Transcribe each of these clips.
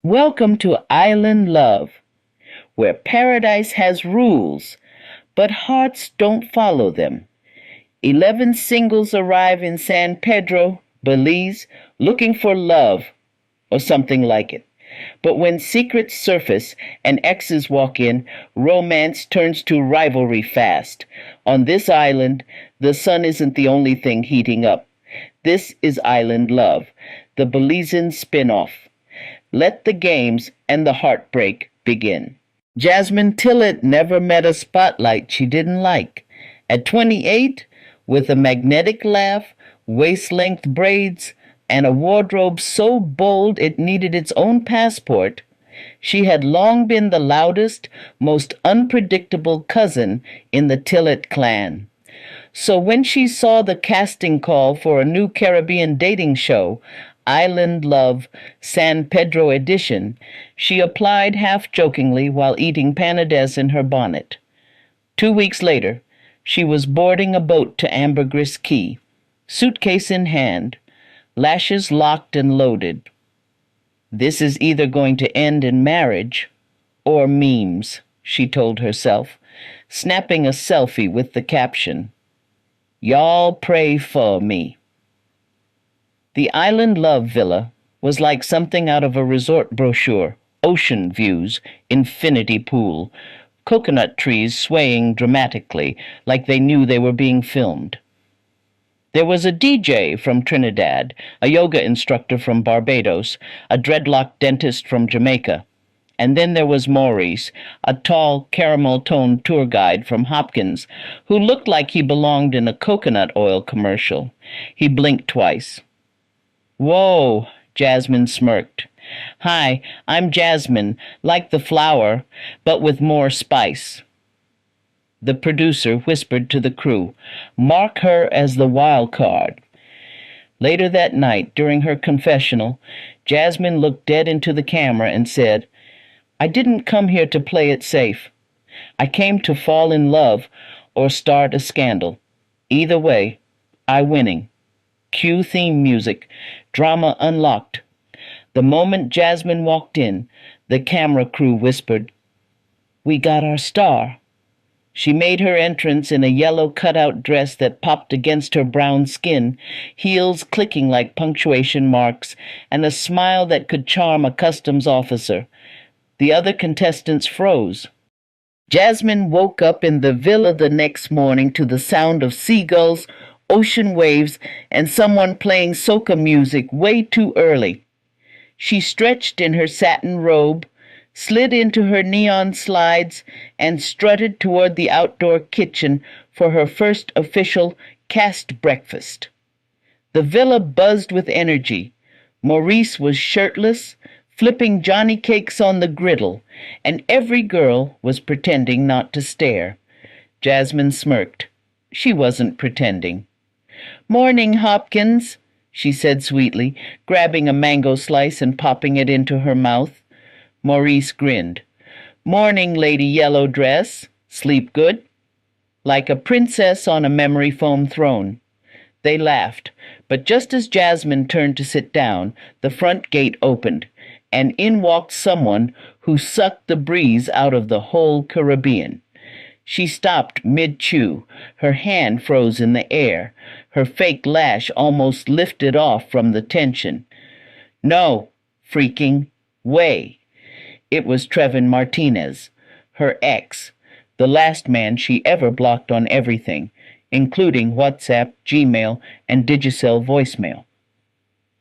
Welcome to Island Love, where paradise has rules, but hearts don't follow them. 11 singles arrive in San Pedro, Belize, looking for love, or something like it. But when secrets surface and exes walk in, romance turns to rivalry fast. On this island, the sun isn't the only thing heating up. This is Island Love, the Belizean Spin-off. Let the games and the heartbreak begin. Jasmine Tillett never met a spotlight she didn't like. At 28, with a magnetic laugh, waist-length braids, and a wardrobe so bold it needed its own passport, she had long been the loudest, most unpredictable cousin in the Tillett clan. So when she saw the casting call for a new Caribbean dating show, Island Love San Pedro edition, she applied half-jokingly while eating panades in her bonnet. 2 weeks later, she was boarding a boat to Ambergris Caye, suitcase in hand, lashes locked and loaded. This is either going to end in marriage or memes, she told herself, snapping a selfie with the caption, "Y'all pray for me." The Island Love Villa was like something out of a resort brochure. Ocean views, infinity pool, coconut trees swaying dramatically like they knew they were being filmed. There was a DJ from Trinidad, a yoga instructor from Barbados, a dreadlock dentist from Jamaica. And then there was Maurice, a tall, caramel-toned tour guide from Hopkins, who looked like he belonged in a coconut oil commercial. He blinked twice. "Whoa," Jasmine smirked. "Hi, I'm Jasmine, like the flower, but with more spice." The producer whispered to the crew, "Mark her as the wild card." Later that night, during her confessional, Jasmine looked dead into the camera and said, "I didn't come here to play it safe. I came to fall in love or start a scandal. Either way, I winning." Cue theme music, drama unlocked. The moment Jasmine walked in, the camera crew whispered, "We got our star." She made her entrance in a yellow cutout dress that popped against her brown skin, heels clicking like punctuation marks, and a smile that could charm a customs officer. The other contestants froze. Jasmine woke up in the villa the next morning to the sound of seagulls, ocean waves, and someone playing soca music way too early. She stretched in her satin robe, slid into her neon slides, and strutted toward the outdoor kitchen for her first official cast breakfast. The villa buzzed with energy. Maurice was shirtless, flipping Johnny cakes on the griddle, and every girl was pretending not to stare. Jasmine smirked. She wasn't pretending. "Morning, Hopkins," she said sweetly, grabbing a mango slice and popping it into her mouth. Maurice grinned. "Morning, Lady Yellow Dress. Sleep good?" "Like a princess on a memory foam throne." They laughed, but just as Jasmine turned to sit down, the front gate opened, and in walked someone who sucked the breeze out of the whole Caribbean. She stopped mid-chew. Her hand froze in the air. Her fake lash almost lifted off from the tension. "No, freaking way." It was Trevin Martinez, her ex, the last man she ever blocked on everything, including WhatsApp, Gmail, and Digicel voicemail.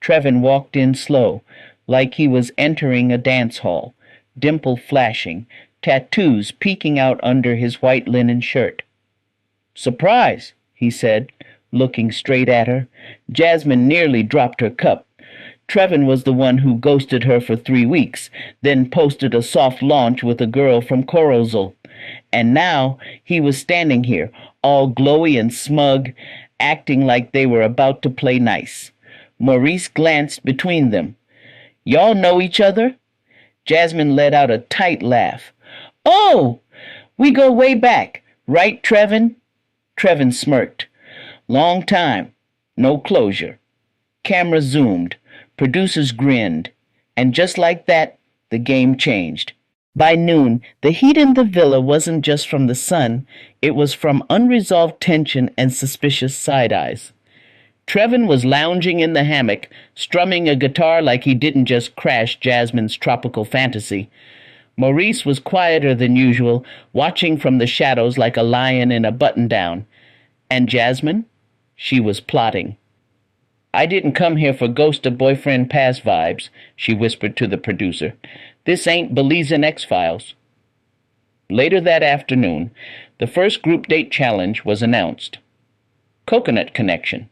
Trevin walked in slow, like he was entering a dance hall, dimple flashing, tattoos peeking out under his white linen shirt. "Surprise," he said, looking straight at her. Jasmine nearly dropped her cup. Trevin was the one who ghosted her for 3 weeks, then posted a soft launch with a girl from Corozal. And now he was standing here, all glowy and smug, acting like they were about to play nice. Maurice glanced between them. "Y'all know each other?" Jasmine let out a tight laugh. "Oh, we go way back, right, Trevin?" Trevin smirked. "Long time. No closure." Camera zoomed. Producers grinned. And just like that, The game changed. By noon, the heat in the villa wasn't just from the sun, it was from unresolved tension and suspicious side eyes. Trevin was lounging in the hammock, strumming a guitar like he didn't just crash Jasmine's tropical fantasy. Maurice was quieter than usual, watching from the shadows like a lion in a button-down. And Jasmine? She was plotting. "I didn't come here for ghost of boyfriend past vibes," she whispered to the producer. "This ain't Belizean X-Files." Later that afternoon, the first group date challenge was announced. Coconut Connection.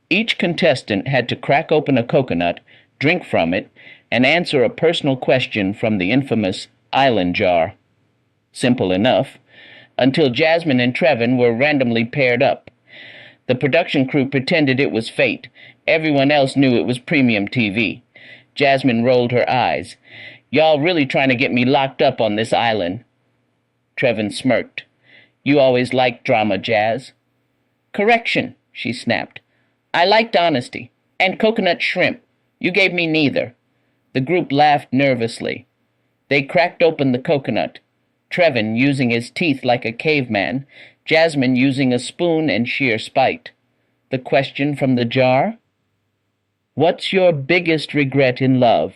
Each contestant had to crack open a coconut, drink from it, and answer a personal question from the infamous island jar. Simple enough, until Jasmine and Trevin were randomly paired up. The production crew pretended it was fate. Everyone else knew it was premium TV. Jasmine rolled her eyes. "Y'all really trying to get me locked up on this island." Trevin smirked. "You always liked drama, Jazz." "Correction," she snapped. "I liked honesty. And coconut shrimp. You gave me neither." The group laughed nervously. They cracked open the coconut. Trevin using his teeth like a caveman, Jasmine using a spoon and sheer spite. The question from the jar? "What's your biggest regret in love?"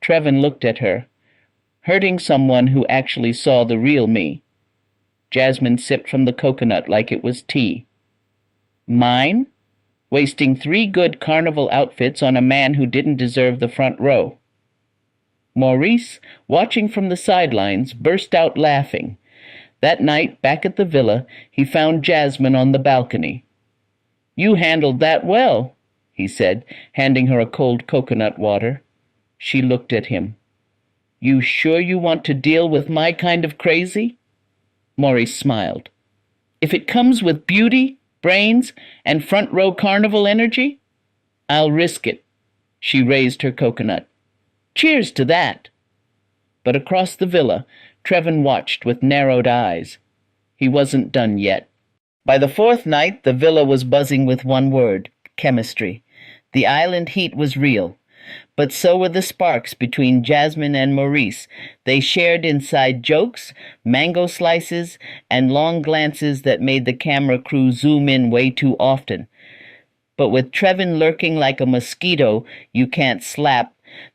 Trevin looked at her. Hurting someone who actually saw the real me. Jasmine sipped from the coconut like it was tea. "Mine? Wasting 3 good carnival outfits on a man who didn't deserve the front row." Maurice, watching from the sidelines, burst out laughing. That night, back at the villa, he found Jasmine on the balcony. "You handled that well," he said, handing her a cold coconut water. She looked at him. "You sure you want to deal with my kind of crazy?" Maurice smiled. "If it comes with beauty, brains, and front-row carnival energy, I'll risk it." She raised her coconut. "Cheers to that." But across the villa, Trevin watched with narrowed eyes. He wasn't done yet. By the 4th night, the villa was buzzing with one word: chemistry. The island heat was real. But so were the sparks between Jasmine and Maurice. They shared inside jokes, mango slices, and long glances that made the camera crew zoom in way too often. But with Trevin lurking like a mosquito you can't slap,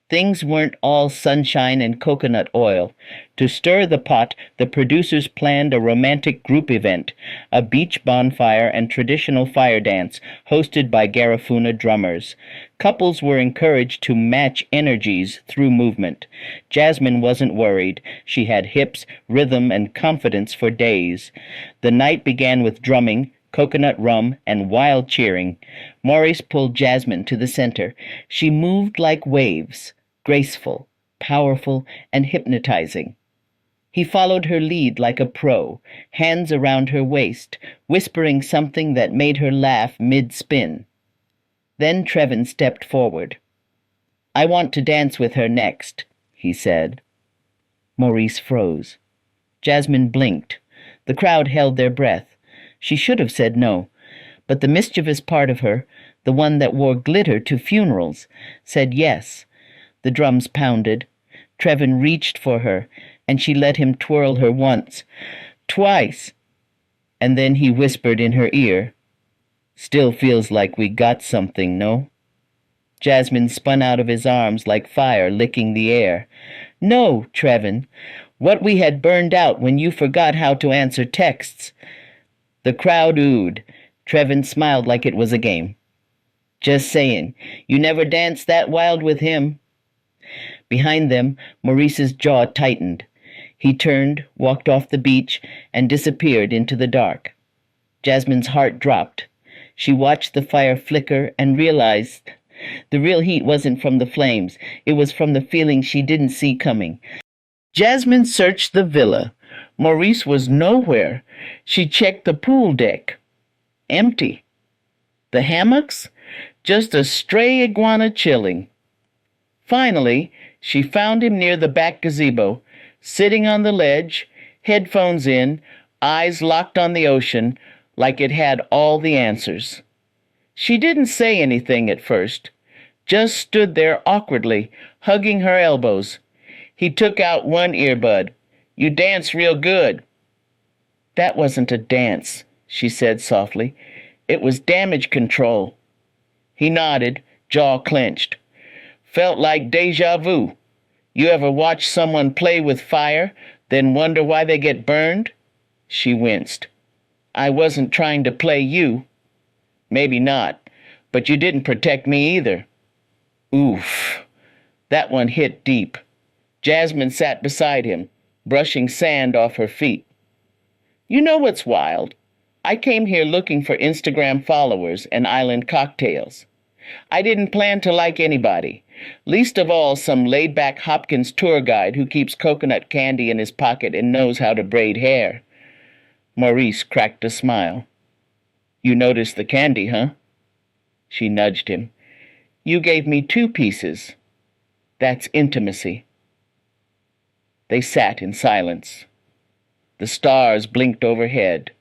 things weren't all sunshine and coconut oil. To stir the pot, the producers planned a romantic group event, a beach bonfire and traditional fire dance, hosted by Garifuna drummers. Couples were encouraged to match energies through movement. Jasmine wasn't worried. She had hips, rhythm, and confidence for days. The night began with drumming, coconut rum, and wild cheering. Maurice pulled Jasmine to the center. She moved like waves, graceful, powerful, and hypnotizing. He followed her lead like a pro, hands around her waist, whispering something that made her laugh mid-spin. Then Trevin stepped forward. "I want to dance with her next," he said. Maurice froze. Jasmine blinked. The crowd held their breath. She should have said no, but the mischievous part of her, the one that wore glitter to funerals, said yes. The drums pounded. Trevin reached for her, and she let him twirl her once, twice, and then he whispered in her ear, "Still feels like we got something, no?" Jasmine spun out of his arms like fire licking the air. "No, Trevin, what we had burned out when you forgot how to answer texts." The crowd oohed. Trevin smiled like it was a game. "Just saying, you never danced that wild with him." Behind them, Maurice's jaw tightened. He turned, walked off the beach, and disappeared into the dark. Jasmine's heart dropped. She watched the fire flicker and realized the real heat wasn't from the flames. It was from the feeling she didn't see coming. Jasmine searched the villa. Maurice was nowhere. She checked the pool deck. Empty. The hammocks? Just a stray iguana chilling. Finally, she found him near the back gazebo, sitting on the ledge, headphones in, eyes locked on the ocean, like it had all the answers. She didn't say anything at first, just stood there awkwardly, hugging her elbows. He took out one earbud. You dance real good. That wasn't a dance, she said softly. It was damage control. He nodded, jaw clenched. Felt like deja vu. You ever watch someone play with fire, then wonder why they get burned? She winced. I wasn't trying to play you. Maybe not, but you didn't protect me either. Oof. That one hit deep. Jasmine sat beside him, brushing sand off her feet. You know what's wild? I came here looking for Instagram followers and island cocktails. I didn't plan to like anybody, least of all some laid-back Hopkins tour guide who keeps coconut candy in his pocket and knows how to braid hair. Maurice cracked a smile. You noticed the candy, huh? She nudged him. You gave me 2 pieces. That's intimacy. They sat in silence. The stars blinked overhead.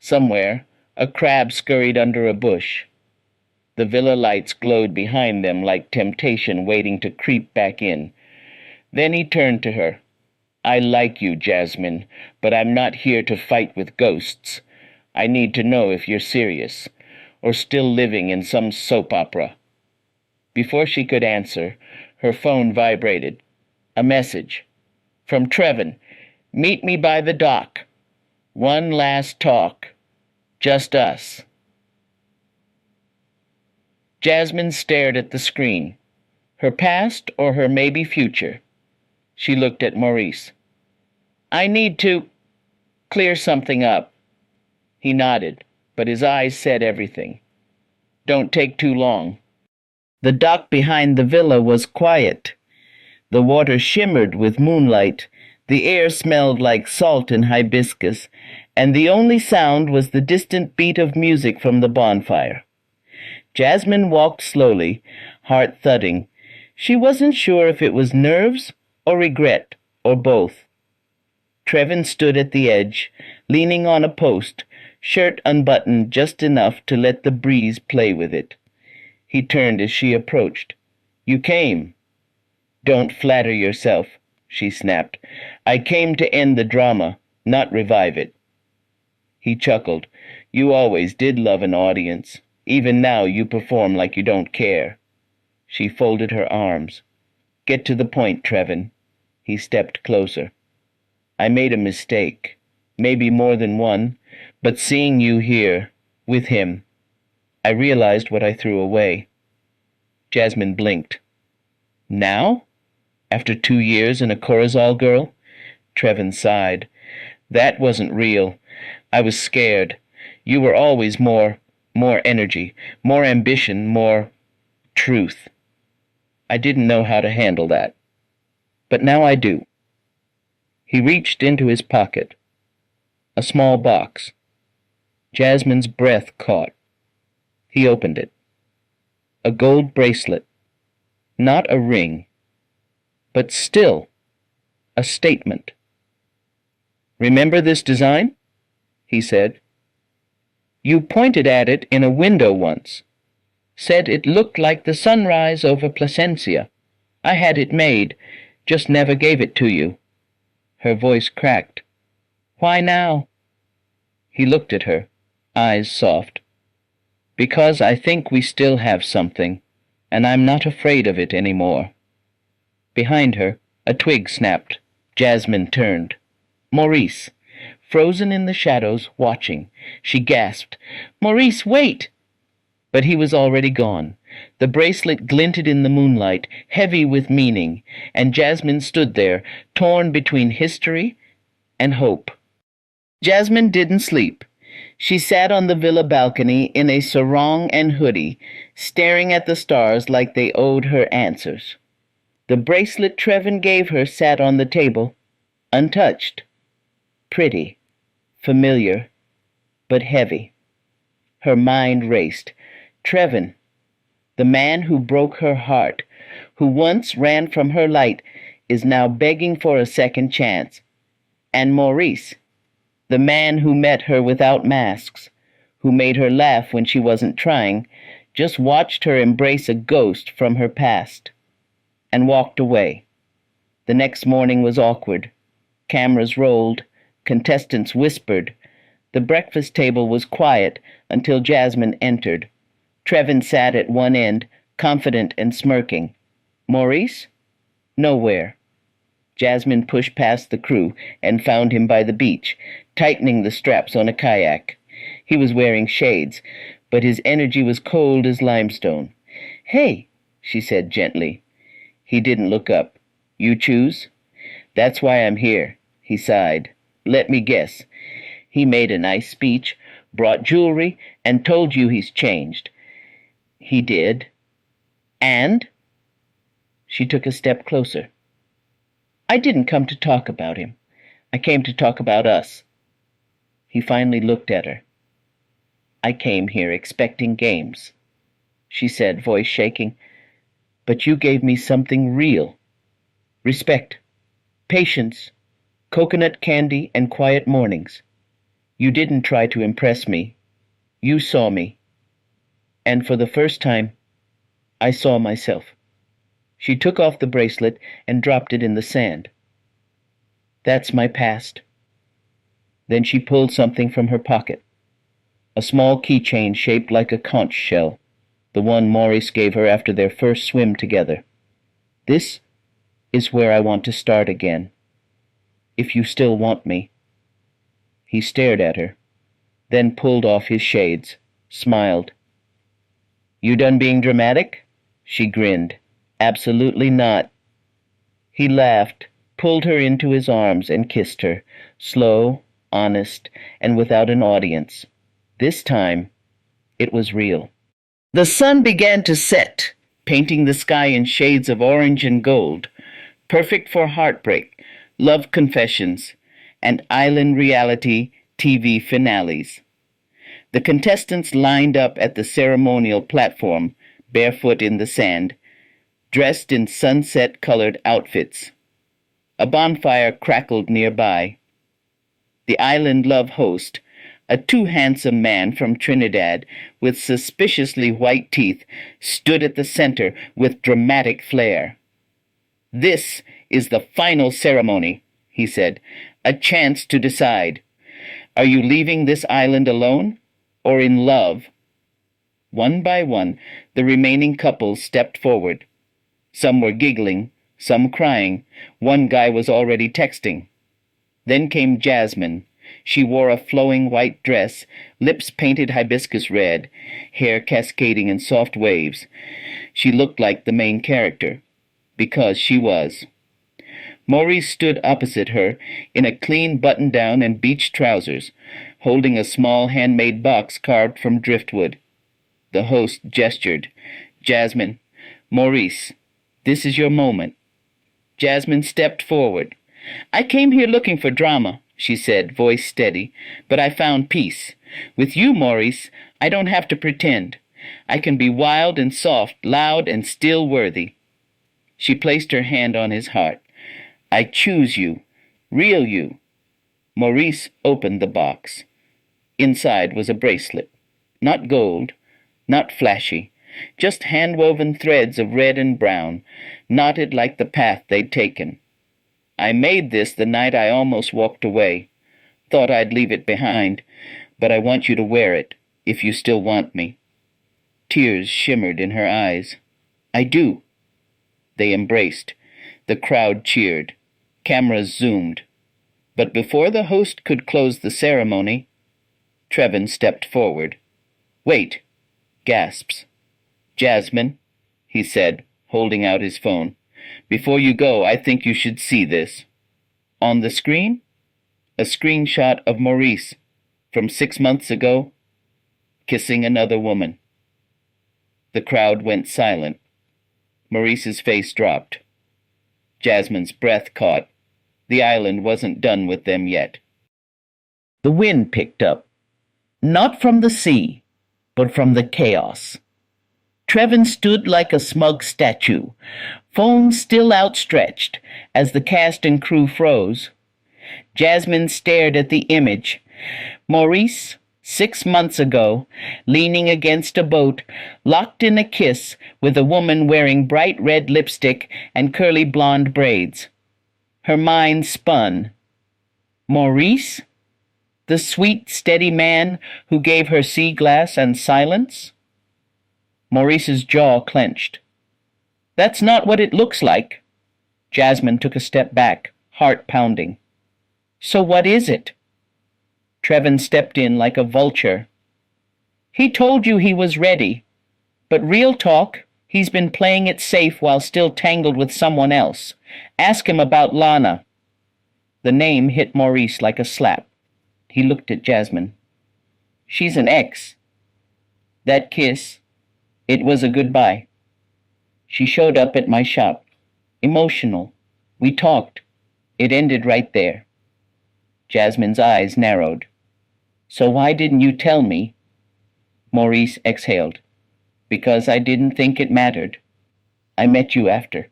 Somewhere, a crab scurried under a bush. The villa lights glowed behind them like temptation waiting to creep back in. Then he turned to her. I like you, Jasmine, but I'm not here to fight with ghosts. I need to know if you're serious, or still living in some soap opera. Before she could answer, her phone vibrated. A message. From Trevin. Meet me by the dock. One last talk. Just us. Jasmine stared at the screen. Her past or her maybe future? She looked at Maurice. I need to clear something up. He nodded, but his eyes said everything. Don't take too long. The dock behind the villa was quiet. The water shimmered with moonlight, the air smelled like salt and hibiscus, and the only sound was the distant beat of music from the bonfire. Jasmine walked slowly, heart thudding. She wasn't sure if it was nerves or regret or both. Trevin stood at the edge, leaning on a post, shirt unbuttoned just enough to let the breeze play with it. He turned as she approached. You came. Don't flatter yourself, she snapped. I came to end the drama, not revive it. He chuckled. You always did love an audience. Even now you perform like you don't care. She folded her arms. Get to the point, Trevin. He stepped closer. I made a mistake, maybe more than one, but seeing you here, with him, I realized what I threw away. Jasmine blinked. Now? After 2 years and a Corozal girl? Trevin sighed. That wasn't real. I was scared. You were always more energy, more ambition, more truth. I didn't know how to handle that. But now I do. He reached into his pocket. A small box. Jasmine's breath caught. He opened it. A gold bracelet. Not a ring, but still a statement. Remember this design? He said. You pointed at it in a window once. Said it looked like the sunrise over Placencia. I had it made, just never gave it to you. Her voice cracked. Why now? He looked at her, eyes soft. Because I think we still have something, and I'm not afraid of it any more. Behind her, a twig snapped. Jasmine turned. Maurice, frozen in the shadows, watching. She gasped, Maurice, wait! But he was already gone. The bracelet glinted in the moonlight, heavy with meaning, and Jasmine stood there, torn between history and hope. Jasmine didn't sleep. She sat on the villa balcony in a sarong and hoodie, staring at the stars like they owed her answers. The bracelet Trevin gave her sat on the table, untouched. Pretty, familiar, but heavy. Her mind raced. Trevin, the man who broke her heart, who once ran from her light, is now begging for a second chance. And Maurice, the man who met her without masks, who made her laugh when she wasn't trying, just watched her embrace a ghost from her past and walked away. The next morning was awkward. Cameras rolled, contestants whispered. The breakfast table was quiet until Jasmine entered. Trevin sat at one end, confident and smirking. Maurice? Nowhere. Jasmine pushed past the crew and found him by the beach, tightening the straps on a kayak. He was wearing shades, but his energy was cold as limestone. Hey, she said gently. He didn't look up. You choose? That's why I'm here, he sighed. Let me guess. He made a nice speech, brought jewelry, and told you he's changed. He did. And? She took a step closer. I didn't come to talk about him. I came to talk about us. He finally looked at her. I came here expecting games, she said, voice shaking. But you gave me something real. Respect, patience, coconut candy, and quiet mornings. You didn't try to impress me. You saw me. And for the first time, I saw myself. She took off the bracelet and dropped it in the sand. That's my past. Then she pulled something from her pocket. A small keychain shaped like a conch shell, the one Maurice gave her after their first swim together. This is where I want to start again. If you still want me. He stared at her, then pulled off his shades, smiled. You done being dramatic? She grinned. Absolutely not. He laughed, pulled her into his arms, and kissed her, slow, honest, and without an audience. This time, it was real. The sun began to set, painting the sky in shades of orange and gold, perfect for heartbreak, love confessions, and island reality TV finales. The contestants lined up at the ceremonial platform, barefoot in the sand, dressed in sunset-colored outfits. A bonfire crackled nearby. The Island Love host, a too-handsome man from Trinidad with suspiciously white teeth, stood at the center with dramatic flair. This is the final ceremony, he said, a chance to decide. Are you leaving this island alone or in love? One by one, the remaining couples stepped forward. Some were giggling, some crying. One guy was already texting. Then came Jasmine. She wore a flowing white dress, lips painted hibiscus red, hair cascading in soft waves. She looked like the main character, because she was. Maurice stood opposite her in a clean button-down and beach trousers, holding a small handmade box carved from driftwood. The host gestured. Jasmine, Maurice, this is your moment. Jasmine stepped forward. I came here looking for drama, she said, voice steady, but I found peace. With you, Maurice, I don't have to pretend. I can be wild and soft, loud and still worthy. She placed her hand on his heart. I choose you, real you. Maurice opened the box. Inside was a bracelet. Not gold, not flashy, just hand-woven threads of red and brown, knotted like the path they'd taken. I made this the night I almost walked away. Thought I'd leave it behind, but I want you to wear it, if you still want me. Tears shimmered in her eyes. I do. They embraced. The crowd cheered. Cameras zoomed. But before the host could close the ceremony, Trevin stepped forward. Wait, gasps. Jasmine, he said, holding out his phone. Before you go, I think you should see this. On the screen, a screenshot of Maurice from 6 months ago, kissing another woman. The crowd went silent. Maurice's face dropped. Jasmine's breath caught. The island wasn't done with them yet. The wind picked up, not from the sea, but from the chaos. Trevin stood like a smug statue, phone still outstretched as the cast and crew froze. Jasmine stared at the image. Maurice, 6 months ago, leaning against a boat, locked in a kiss with a woman wearing bright red lipstick and curly blonde braids. Her mind spun. Maurice? The sweet, steady man who gave her sea glass and silence? Maurice's jaw clenched. That's not what it looks like. Jasmine took a step back, heart pounding. So what is it? Trevin stepped in like a vulture. He told you he was ready, but real talk, he's been playing it safe while still tangled with someone else. Ask him about Lana. The name hit Maurice like a slap. He looked at Jasmine. She's an ex. That kiss, it was a goodbye. She showed up at my shop. Emotional. We talked. It ended right there. Jasmine's eyes narrowed. So why didn't you tell me? Maurice exhaled. Because I didn't think it mattered. I met you after.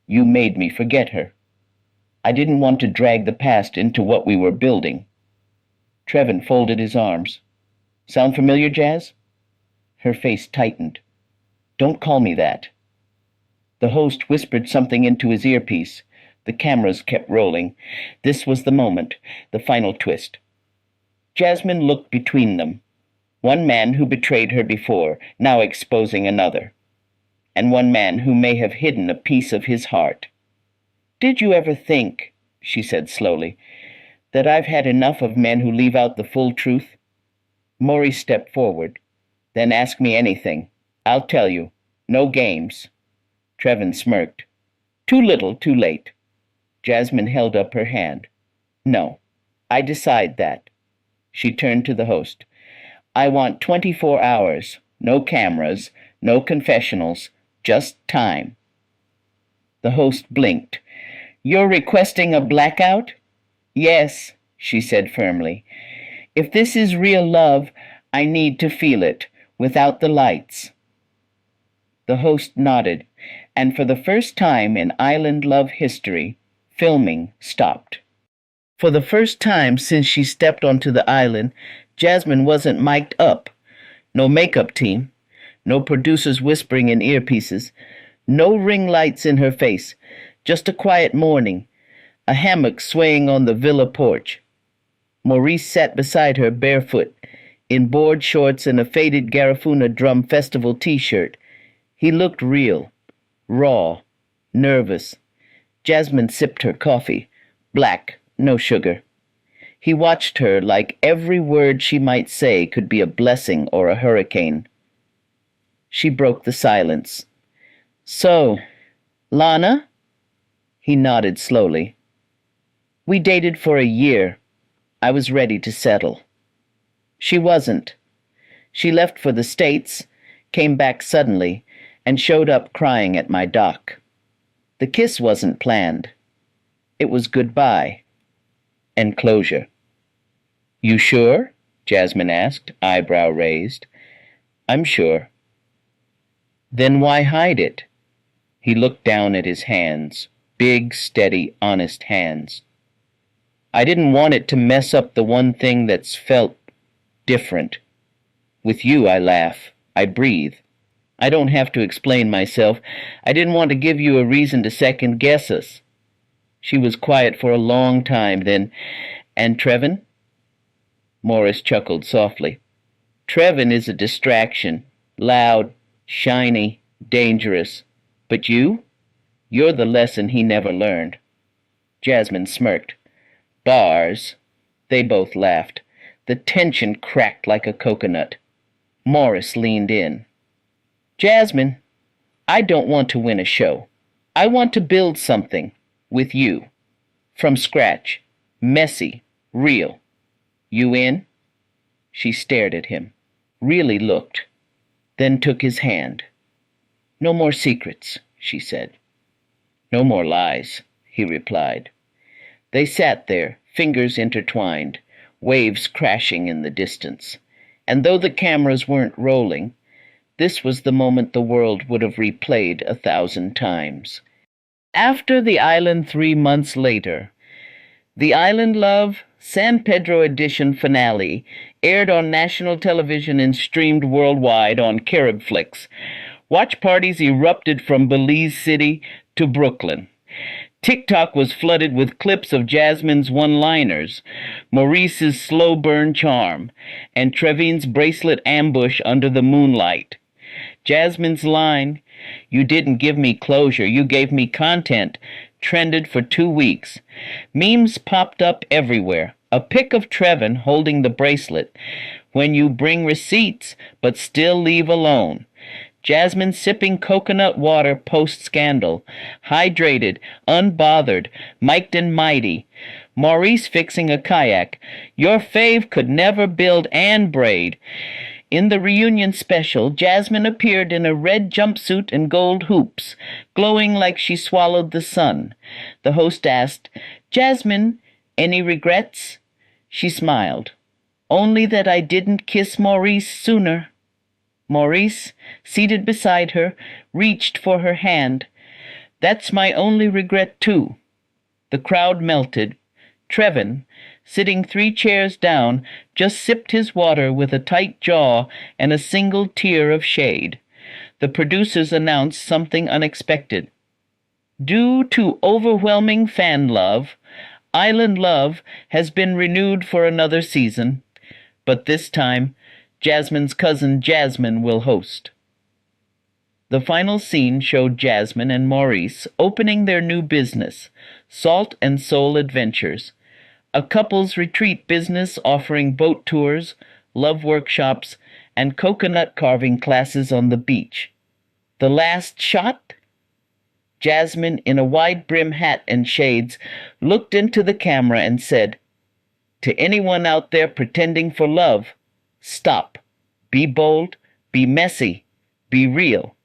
You made me forget her. I didn't want to drag the past into what we were building. Trevin folded his arms. Sound familiar, Jazz? Her face tightened. Don't call me that. The host whispered something into his earpiece. The cameras kept rolling. This was the moment, the final twist. Jasmine looked between them. One man who betrayed her before, now exposing another. And one man who may have hidden a piece of his heart. Did you ever think, she said slowly, that I've had enough of men who leave out the full truth? Maurice stepped forward. Then ask me anything. I'll tell you. No games. Trevin smirked. Too little, too late. Jasmine held up her hand. No, I decide that. She turned to the host. I want 24 hours. No cameras, no confessionals, just time. The host blinked. You're requesting a blackout? Yes, she said firmly. If this is real love, I need to feel it, without the lights. The host nodded, and for the first time in island love history, filming stopped. For the first time since she stepped onto the island, Jasmine wasn't mic'd up. No makeup team, no producers whispering in earpieces, no ring lights in her face, just a quiet morning, a hammock swaying on the villa porch. Maurice sat beside her barefoot, in board shorts and a faded Garifuna Drum Festival t-shirt. He looked real, raw, nervous. Jasmine sipped her coffee, black, no sugar. He watched her like every word she might say could be a blessing or a hurricane. She broke the silence. So, Lana? He nodded slowly. We dated for a year. I was ready to settle. She wasn't. She left for the States, came back suddenly, and showed up crying at my dock. The kiss wasn't planned. It was goodbye and closure. You sure? Jasmine asked, eyebrow raised. I'm sure. Then why hide it? He looked down at his hands, big, steady, honest hands. I didn't want it to mess up the one thing that's felt different. With you, I laugh. I breathe. I don't have to explain myself. I didn't want to give you a reason to second-guess us. She was quiet for a long time, then, and Trevin? Morris chuckled softly. Trevin is a distraction. Loud, shiny, dangerous. But you? You're the lesson he never learned. Jasmine smirked. Bars. They both laughed. The tension cracked like a coconut. Morris leaned in. Jasmine, I don't want to win a show. I want to build something with you. From scratch. Messy. Real. You in? She stared at him. Really looked. Then took his hand. No more secrets, she said. No more lies, he replied. They sat there, fingers intertwined, waves crashing in the distance. And though the cameras weren't rolling, this was the moment the world would have replayed 1,000 times. After the island 3 months later, the Island Love San Pedro edition finale aired on national television and streamed worldwide on Caribflix. Watch parties erupted from Belize City to Brooklyn. TikTok was flooded with clips of Jasmine's one-liners, Maurice's slow burn charm, and Trevine's bracelet ambush under the moonlight. Jasmine's line, "You didn't give me closure, you gave me content," trended for 2 weeks. Memes popped up everywhere. A pic of Trevin holding the bracelet. "When you bring receipts, but still leave alone." Jasmine sipping coconut water post-scandal. Hydrated, unbothered, mic'd and mighty. Maurice fixing a kayak. "Your fave could never build and braid." In the reunion special, Jasmine appeared in a red jumpsuit and gold hoops, glowing like she swallowed the sun. The host asked, "Jasmine, any regrets?" She smiled. "Only that I didn't kiss Maurice sooner." Maurice, seated beside her, reached for her hand. "That's my only regret, too." The crowd melted. Trevin, sitting 3 chairs down, just sipped his water with a tight jaw and a single tear of shade. The producers announced something unexpected. Due to overwhelming fan love, Island Love has been renewed for another season, but this time Jasmine's cousin Jasmine will host. The final scene showed Jasmine and Maurice opening their new business, Salt and Soul Adventures, a couples retreat business offering boat tours, love workshops, and coconut carving classes on the beach. The last shot? Jasmine, in a wide-brim hat and shades, looked into the camera and said, "To anyone out there pretending for love, stop. Be bold, be messy, be real,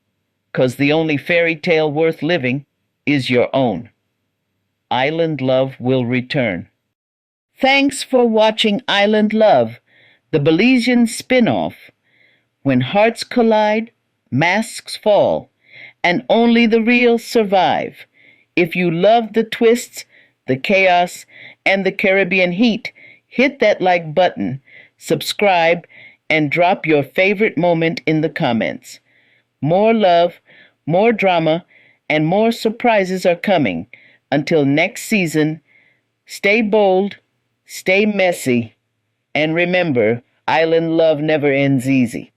'cause the only fairy tale worth living is your own." Island Love will return. Thanks for watching Island Love, the Belizean Spin-off. When hearts collide, masks fall, and only the real survive. If you love the twists, the chaos, and the Caribbean heat, hit that like button, subscribe, and drop your favorite moment in the comments. More love, more drama, and more surprises are coming. Until next season, stay bold, stay messy, and remember, Island Love never ends easy.